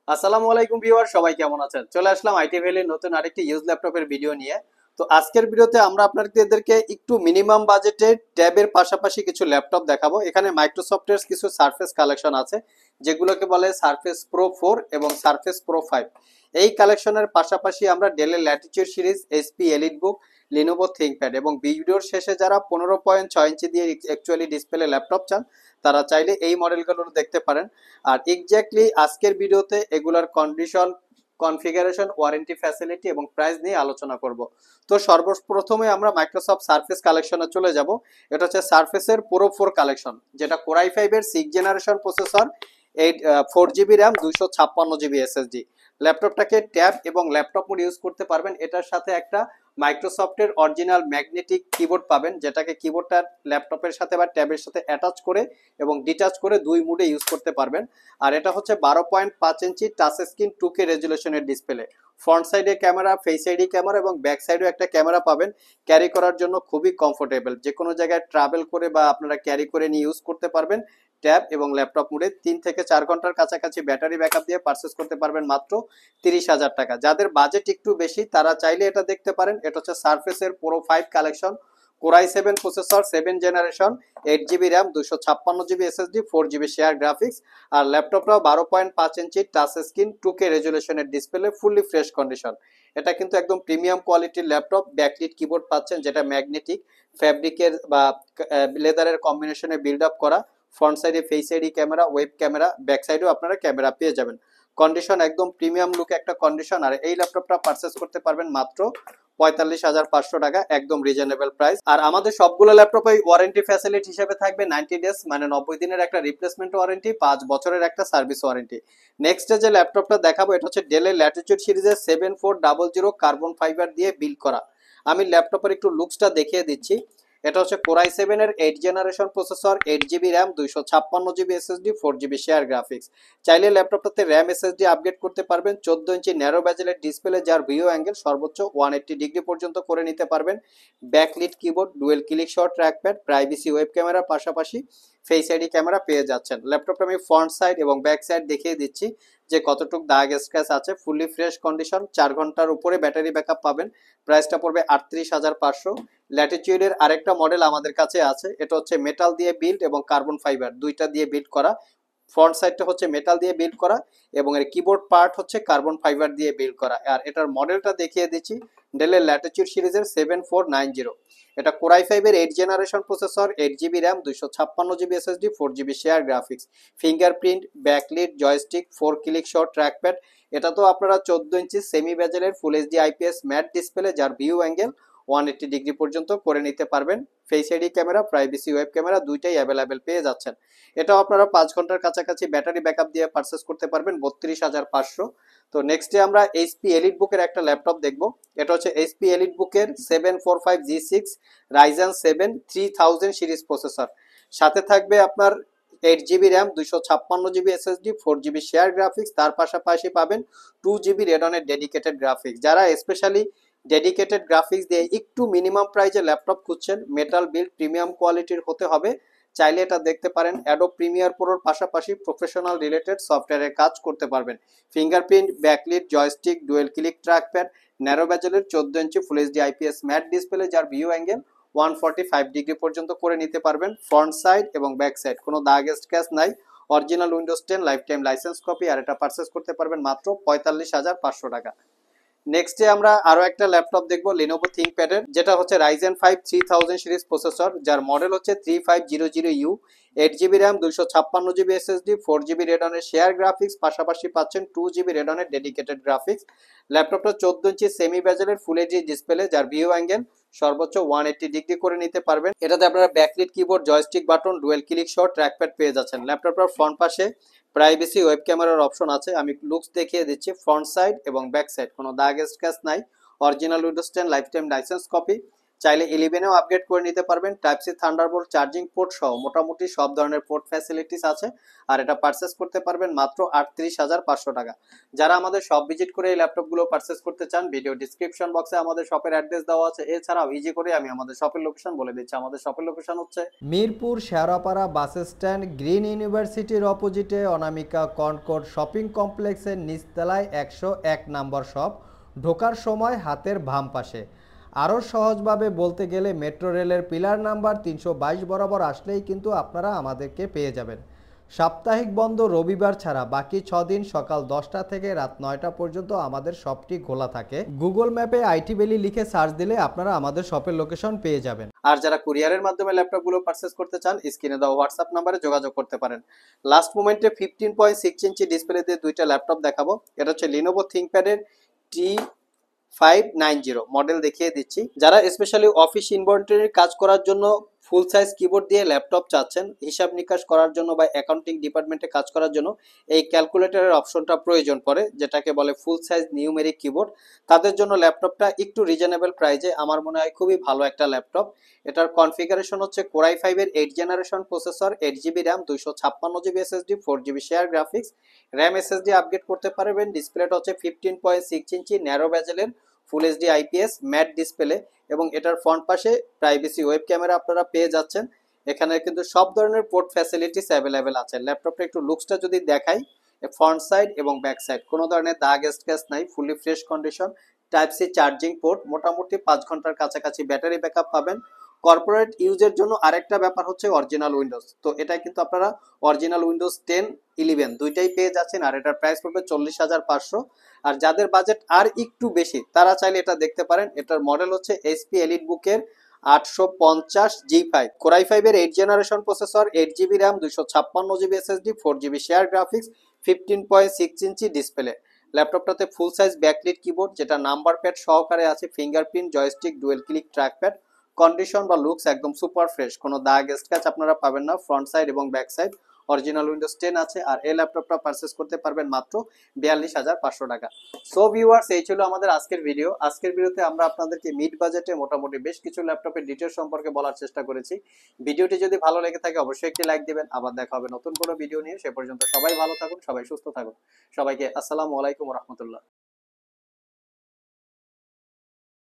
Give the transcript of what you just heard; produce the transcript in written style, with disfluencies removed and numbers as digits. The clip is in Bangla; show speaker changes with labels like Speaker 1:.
Speaker 1: আসসালামু আলাইকুম ভিউয়ার, সবাই কেমন আছেন? চলে আসলাম আইটি ভ্যালির নতুন আরেকটি ইউজ ল্যাপটপের ভিডিও নিয়ে। তো আজকের ভিডিওতে আমরা আপনাদেরকে একটু মিনিমাম বাজেটে ট্যাবের পাশাপাশি কিছু ল্যাপটপ দেখাবো। এখানে মাইক্রোসফটের কিছু সারফেস কালেকশন আছে, যেগুলোকে বলে সারফেস প্রো 4 এবং সারফেস প্রো 5। এই কালেকশনের পাশাপাশি আমরা ডেলের ল্যাটিটিউড সিরিজ, এইচপি এলিট বুক, লিনোভো থিংকপ্যাড এবং ভিডিওর শেষে যারা 15.6 ইঞ্চি দিয়ে অ্যাকচুয়ালি ডিসপ্লে ল্যাপটপ চান, তারা চাইলে এই মডেলগুলো দেখতে পারেন। আর এক্স্যাক্টলি আজকের ভিডিওতে এগুলার কন্ডিশন, কনফিগারেশন, ওয়ারেন্টি, ফ্যাসিলিটি এবং প্রাইস নিয়ে আলোচনা করব। তো সর্বপ্রথমে আমরা মাইক্রোসফট সারফেস কালেকশনে চলে যাব। এটা হচ্ছে সারফেসের প্রো 4 কালেকশন, যেটা কোরাই 5 এর 6 generation processor, 4 GB RAM, 256 GB SSD. ল্যাপটপটাকে ট্যাব এবং ল্যাপটপ মোড ইউজ করতে পারবেন। এটার সাথে একটা মাইক্রোসফটের অরিজিনাল ম্যাগনেটিক কিবোর্ড পাবেন, যেটাকে কিবোর্ডটা ল্যাপটপের সাথে বা ট্যাবের সাথে অ্যাটাচ করে এবং ডিটাচ করে দুই মুডে ইউজ করতে পারবেন। আর এটা হচ্ছে 12.5 ইঞ্চি টাচ স্ক্রিন 2K রেজুলেশনের ডিসপ্লে। ফ্রন্ট সাইডে ক্যামেরা, ফেস আইডি ক্যামেরা এবং ব্যাক সাইডেও একটা ক্যামেরা পাবেন। ক্যারি করার জন্য খুবই কমফোর্টেবল, যে কোনো জায়গায় ট্রাভেল করে বা আপনারা ক্যারি করে নিয়ে ইউজ করতে পারবেন। ট্যাব এবং ল্যাপটপ মোডে 3 থেকে 4 ঘন্টার কাছাকাছি ব্যাটারি ব্যাকআপ দিয়ে পারচেস করতে পারবেন মাত্র 30,000 টাকা। যাদের বাজেট একটু বেশি তারা চাইলে এটা দেখতে পারেন। এটা হচ্ছে সারফেসের pro 5 collection, core i 7 processor, 7 generation, 8 GB RAM, 256 GB SSD, 4 GB share graphics. আর ল্যাপটপটাও 12.5 ইঞ্চি টাচ স্ক্রিন 2K রেজুলেশনের ডিসপ্লে, ফুললি ফ্রেশ কন্ডিশন। এটা কিন্তু একদম প্রিমিয়াম কোয়ালিটির ল্যাপটপ। ব্যাকলিট কিবোর্ড পাচ্ছেন, যেটা ম্যাগনেটিক ফ্যাব্রিকের বা লেদারের কম্বিনেশনে বিল্ড আপ করা। ফ্রন্ট সাইডে face ID camera, web camera, back সাইডেও আপনারা ক্যামেরা পেয়ে যাবেন। কন্ডিশন একদম প্রিমিয়াম লুক একটা কন্ডিশন। আর এই ল্যাপটপটা পারচেস করতে পারবেন মাত্র 45,500 টাকা, একদম রিজনেবল প্রাইস। আর আমাদের সবগুলো ল্যাপটপে ওয়ারেন্টি ফ্যাসিলিটি হিসেবে থাকবে 90 ডেজ, মানে 90 দিনের একটা রিপ্লেসমেন্ট ওয়ারেন্টি, 5 বছরের একটা সার্ভিস ওয়ারেন্টি। নেক্সট যে ল্যাপটপটা দেখাবো, এটা হচ্ছে ডেলের ল্যাটিটিউড সিরিজের 7400 কার্বন ফাইবার দিয়ে বিল্ড করা। আমি ল্যাপটপের একটু লুকসটা দেখিয়ে দিচ্ছি। এটা হচ্ছে কোরাই 7 এর 8 generation processor, 8 GB RAM, 256 GB SSD, 4 GB share graphics. চাইলে ল্যাপটপটাতে র্যাম এসএসডি আপগ্রেড করতে পারবেন। 14 ইঞ্চি ন্যারো ব্যাজেলের ডিসপ্লে, যার ভিউ অ্যাঙ্গেল সর্বোচ্চ 180 ডিগ্রি পর্যন্ত করে নিতে পারবেন। Backlit keyboard, dual click shot trackpad, privacy web ক্যামেরার পাশাপাশি ফেস আইডি ক্যামেরা পেয়ে যাচ্ছেন। ল্যাপটপটা আমি ফ্রন্ট সাইড এবং ব্যাক সাইড দেখিয়ে দিচ্ছি যে কতটুক দাগ স্ক্র্যাচ আছে। ফুললি ফ্রেশ কন্ডিশন, 4 ঘন্টার উপরে ব্যাটারি ব্যাকআপ পাবেন। প্রাইসটা পড়বে 38,500। ল্যাটিটিউডের আরেকটা মডেল আমাদের কাছে আছে। এটা হচ্ছে মেটাল দিয়ে বিল্ড এবং কার্বন ফাইবার দুইটা দিয়ে বিল্ড করা। ফ্রন্ট সাইডটা হচ্ছে মেটাল দিয়ে বিল্ড করা এবং এর কিবোর্ড পার্ট হচ্ছে কার্বন ফাইবার দিয়ে বিল্ড করা। আর এটার মডেলটা দেখিয়ে দিচ্ছি, ডেলের ল্যাটিটিউড সিরিজের 7490। এটা কোরাই 5 এর 8 generation processor, 8 GB RAM, 256 GB SSD, 4 GB share graphics. Fingerprint, backlit, joystick, 4 click shot trackpad. এটা তো আপনারা 14 ইঞ্চি সেমি বেজেলের full HD IPS matte display, যার ভিউ অ্যাঙ্গেল 180 ডিগ্রি পর্যন্ত করে নিতে পারবেন। Face ID camera, privacy web camera দুইটাই অ্যাভেলেবেল পেয়ে যাচ্ছেন। এটাও আপনারা 5 ঘন্টার কাছাকাছি ব্যাটারি ব্যাকআপ দিয়ে পারচেস করতে পারবেন 32,500। তো নেক্সটে আমরা এইচপি এলিট বুকের একটা ল্যাপটপ দেখব। এটা হচ্ছে এইচপি এলিট বুকের 745G6 রাইজেন 7 3000 সিরিজ প্রসেসর। সাথে থাকবে আপনার 8 GB RAM, 256 GB SSD, 4 GB share graphics. তার পাশাপাশি পাবেন 2 জিবি রেডনের ডেডিকেটেড গ্রাফিক্স। যারা স্পেশালি ডেডিকেটেড গ্রাফিক্স দিয়ে একটু মিনিমাম প্রাইজে ল্যাপটপ খুঁজছেন, মেটাল বিল্ড প্রিমিয়াম কোয়ালিটির হতে হবে, চাইলে এটা দেখতে পারেন। অ্যাডোব প্রিমিয়ার প্রোর পাশাপাশি প্রফেশনাল রিলেটেড সফটওয়্যারের কাজ করতে পারবেন। Fingerprint, backlit, joystick, dual click trackpad, narrow বেজেলের 14 inch full HD IPS matte display, যার ভিউ অ্যাঙ্গেল 145 ডিগ্রি পর্যন্ত করে নিতে পারবেন। ফ্রন্ট সাইড এবং ব্যাক সাইড কোনো দাগ স্ক্র্যাচ নাই। Original Windows 10 lifetime licence copy. আর এটা পারচেস করতে পারবেন মাত্র 45,500 টাকা। নেক্সটে আমরা আরো একটা ল্যাপটপ দেখবো লিনোভো থিংকপ্যাডের, যেটা হচ্ছে রাইজেন 5 3000 সিরিজ প্রসেসর, যার মডেল হচ্ছে 3500U। 8 GB RAM, 256 GB SSD, 4 GB রেডনের শেয়ার গ্রাফিক্স, পাশাপাশি পাচ্ছেন 2 জিবি রেডনের ডেডিকেটেড গ্রাফিক্স। ল্যাপটপটা 14 ইঞ্চি সেমি বেজেলের ফুল এইচডি ডিসপ্লে, যার ভিউ অ্যাঙ্গেল সর্বোচ্চ 180 ডিগ্রি করে নিতে পারবেন। এটাতে আপনারা backlit keyboard, joystick button, dual click সহ ট্র্যাকপ্যাড পেয়ে যাচ্ছেন। ল্যাপটপটার ফ্রন্ট পাশে প্রাইভেসি ওয়েব ক্যামেরার অপশন আছে। আমি লুকস দেখিয়ে দিচ্ছি। ফ্রন্ট সাইড এবং ব্যাক সাইড কোনো দাগ স্ক্র্যাচ নাই। Original Windows 10 lifetime licence copy. চাইলে 11এও আপগ্রেড করে নিতে পারবেন। Type C Thunderbolt charging port সহ মোটামুটি সব ধরনের পোর্ট ফ্যাসিলিটিস আছে। আর এটা পারচেস করতে পারবেন মাত্র 38,500 টাকা। যারা আমাদের শপ ভিজিট করে এই ল্যাপটপগুলো পারচেস করতে চান, ভিডিও ডিসক্রিপশন বক্সে আমাদের শপের অ্যাড্রেস দেওয়া আছে। এছাড়াও ইজি করে আমি আমাদের শপের লোকেশন বলে দিচ্ছি। আমাদের শপের লোকেশন হচ্ছে Mirpur Shewrapara bus stand, green ইউনিভার্সিটির অপোজিটে অনামিকা কনকর্ড শপিং কমপ্লেক্সের নিচতলায় 101 নম্বর শপ। ঢোকার সময় হাতের বাম পাশে। আরও সহজভাবে বলতে গেলে মেট্রো রেলের পিলার নাম্বার 322 বরাবর আসলেই কিন্তু আপনারা আমাদেরকে পেয়ে যাবেন। সাপ্তাহিক বন্ধ রবিবার ছাড়া বাকি 6 দিন সকাল 10টা থেকে রাত 9টা পর্যন্ত আমাদের শপটি খোলা থাকে। গুগল ম্যাপে আইটি ভ্যালি লিখে সার্চ দিলে আপনারা আমাদের শপের লোকেশন পেয়ে যাবেন। আর যারা কুরিয়ারের মাধ্যমে ল্যাপটপগুলো পারচেস করতে চান, স্ক্রিনে দেওয়া হোয়াটসঅ্যাপ নাম্বারে যোগাযোগ করতে পারেন। লাস্ট মোমেন্টে 15.6 ইঞ্চি ডিসপ্লে দিয়ে দুইটা ল্যাপটপ দেখাবো। এটা হচ্ছে লিনোভো থিংকপ্যাডের T590 মডেল দেখিয়ে দিচ্ছি। যারা স্পেশালি অফিস ইনভেন্টরির কাজ করার জন্য ফুল সাইজ কিবোর্ড দিয়ে ল্যাপটপ চাচ্ছেন, হিসাব নিকাশ করার জন্য বা অ্যাকাউন্টিং ডিপার্টমেন্টে কাজ করার জন্য এই ক্যালকুলেটরের অপশনটা প্রয়োজন পড়ে, যেটাকে বলে ফুল সাইজ নিউমেরিক কিবোর্ড, তাদের জন্য ল্যাপটপটা একটু রিজনেবল প্রাইজে আমার মনে হয় খুবই ভালো একটা ল্যাপটপ। এটার কনফিগারেশন হচ্ছে Core i5 এর 8 generation processor, 8GB RAM, 256GB SSD, 4GB share graphics, RAM SSD upgrade করতে পারবেন। ডিসপ্লেটা হচ্ছে 15.6 ইঞ্চি ন্যারো বেজেলের full HD IPS matte display, এবং এটার ফ্রন্ট পাশে প্রাইভেসি ওয়েব ক্যামেরা আপনারা পেয়ে যাচ্ছেন। এখানে কিন্তু সব ধরনের পোর্ট ফ্যাসিলিটিস অ্যাভেলেবেল আছে। ল্যাপটপটা একটু লুকসটা যদি দেখাই, ফ্রন্ট সাইড এবং ব্যাক সাইড কোনো ধরনের দাগ স্ক্র্যাচ নাই, fully fresh condition. Type C charging port, মোটামুটি 5 ঘন্টার কাছাকাছি ব্যাটারি ব্যাকআপ পাবেন। কর্পোরেট ইউজের জন্য আরেকটা ব্যাপার হচ্ছে অরিজিনাল উইন্ডোজ, তো এটা কিন্তু আপনারা অরিজিনাল উইন্ডোজ 10, 11 দুইটাই পেয়ে যাচ্ছেন। আর এটার প্রাইস পড়বে 40,500। আর যাদের বাজেট আর একটু বেশি তারা চাইলে এটা দেখতে পারেন। এটার মডেল হচ্ছে এইচপি এলিট বুকের 850G5, Core i5 এর 8 generation processor, 8GB RAM, 256GB SSD, 4GB share graphics, 15.6 inch display. ল্যাপটপটাতে ফুল সাইজ ব্যাকলিট কিবোর্ড, যেটা নাম্বার প্যাড সহকারে আছে, fingerprint, joystick, dual click trackpad. Condition বা লুকস একদম সুপার ফ্রেশ, কোনো দাগ স্ক্র্যাচ আপনারা পাবেন না। ফ্রন্ট সাইড এবং ব্যাক সাইড অরিজিনাল উইন্ডোজ 10 আছে। আর এই ল্যাপটপটা পারচেস করতে পারবেন মাত্র 42,500 টাকা। সো ভিউয়ার্স, এই ছিল আমাদের আজকের ভিডিও। আজকের ভিডিওতে আমরা আপনাদেরকে মিড বাজেটে মোটামুটি বেশ কিছু ল্যাপটপের ডিটেইলস সম্পর্কে বলার চেষ্টা করেছি। ভিডিওটি যদি ভালো লেগে থাকে অবশ্যই একটি লাইক দিবেন। আবার দেখা হবে নতুন কোনো ভিডিও নিয়ে। সে পর্যন্ত সবাই ভালো থাকুন, সবাই সুস্থ থাকুন। সবাইকে আসসালামু আলাইকুম ওয়া রাহমাতুল্লাহ।